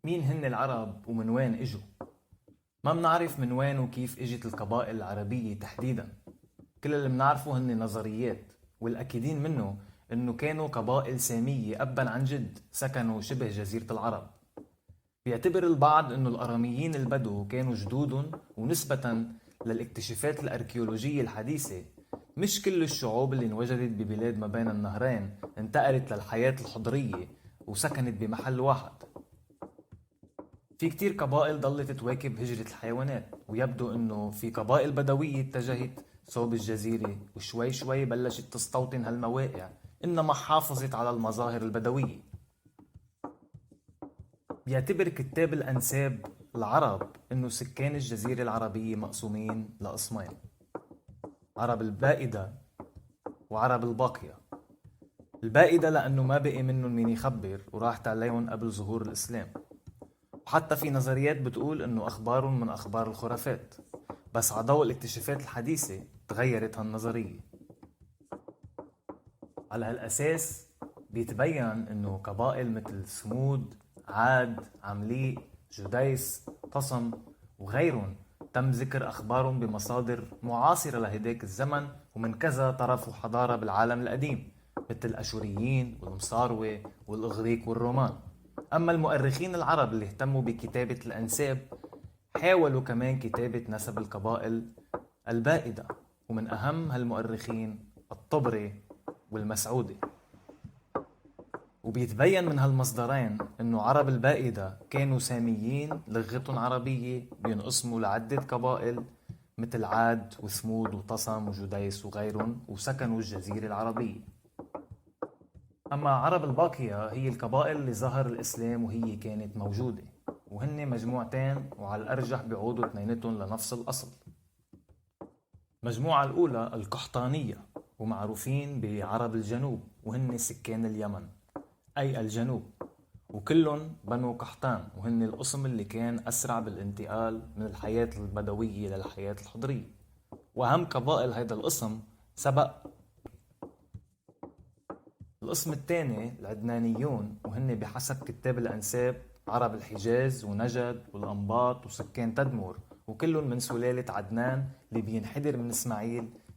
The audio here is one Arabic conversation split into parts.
مين هن العرب ومن وين اجوا؟ ما بنعرف من وين وكيف اجت القبائل العربية تحديدا. كل اللي بنعرفه هن نظريات، والأكيدين منه انه كانوا قبائل سامية أبا عن جد سكنوا شبه جزيرة العرب. بيعتبر البعض انه الأراميين البدو كانوا جدودهم، ونسبة للاكتشافات الأركيولوجية الحديثة مش كل الشعوب اللي انوجدت ببلاد ما بين النهرين انتقلت للحياة الحضرية وسكنت بمحل واحد. في كتير قبائل ضلت تواكب هجرة الحيوانات، ويبدو انه في قبائل بدوية اتجهت صوب الجزيرة وشوي شوي بلشت تستوطن هالمواقع، انما حافظت على المظاهر البدوية. بيعتبر كتاب الأنساب العرب انه سكان الجزيرة العربية مقسومين لقسمين: عرب البائدة وعرب الباقية. البائدة لأنه ما بقي منهم مين يخبر وراحت عليهم قبل ظهور الإسلام، وحتى في نظريات بتقول انه اخبارهم من اخبار الخرافات، بس على ضوء الاكتشافات الحديثة تغيرت هالنظرية. على هالاساس بيتبين انه قبائل مثل ثمود، عاد، عمليق، جديس، طصم وغيرهم تم ذكر اخبارهم بمصادر معاصرة لهداك الزمن ومن كذا طرف وحضارة بالعالم القديم، مثل الاشوريين والمصاروة والاغريق والرومان. أما المؤرخين العرب اللي اهتموا بكتابة الأنساب حاولوا كمان كتابة نسب القبائل البائدة، ومن أهم هالمؤرخين الطبري والمسعودي. وبيتبين من هالمصدرين إنه عرب البائدة كانوا ساميين لغتهم عربية بينقسموا لعدة قبائل مثل عاد وثمود وطصم وجديس وغيرهم، وسكنوا الجزيرة العربية. أما عرب الباقية هي القبائل اللي ظهر الإسلام وهي كانت موجودة، وهن مجموعتين وعلى الأرجح بيعودوا اثنيناتهم لنفس الأصل. المجموعة الأولى القحطانية، ومعروفين بعرب الجنوب، وهن سكان اليمن أي الجنوب، وكلهم بنو قحطان، وهن القسم اللي كان أسرع بالانتقال من الحياة البدوية للحياة الحضرية. وأهم قبائل هيدا القسم سبق القسم الثاني العدنانيون، وهن بحسب كتاب الأنساب عرب الحجاز ونجد والأنباط وسكان تدمر، وكلهم من سلالة عدنان اللي بينحدر من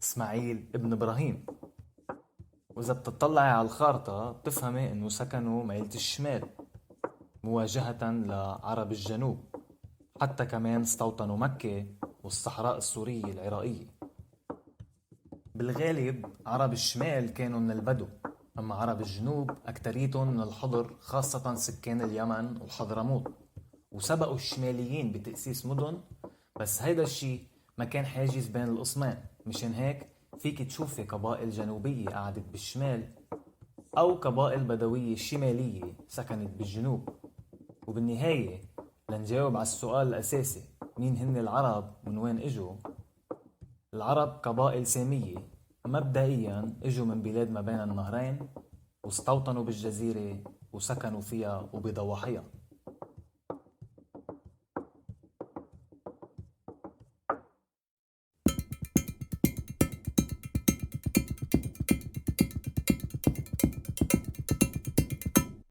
إسماعيل ابن إبراهيم. وإذا بتطلعي على الخارطة بتفهمي إنه سكنوا ميلة الشمال مواجهة لعرب الجنوب، حتى كمان استوطنوا مكة والصحراء السورية العراقية. بالغالب عرب الشمال كانوا من البدو، أما عرب الجنوب أكتريتهم من الحضر، خاصة سكان اليمن والحضرموت، وسبقوا الشماليين بتأسيس مدن. بس هيدا الشي ما كان حاجز بين القسمين، مشان هيك فيك تشوفي قبائل جنوبية قعدت بالشمال أو قبائل بدوية شمالية سكنت بالجنوب. وبالنهاية لنجاوب على السؤال الأساسي: مين هن العرب من وين إجوا؟ العرب قبائل سامية مبدئيا اجوا من بلاد ما بين النهرين، واستوطنوا بالجزيرة وسكنوا فيها وبضواحيها.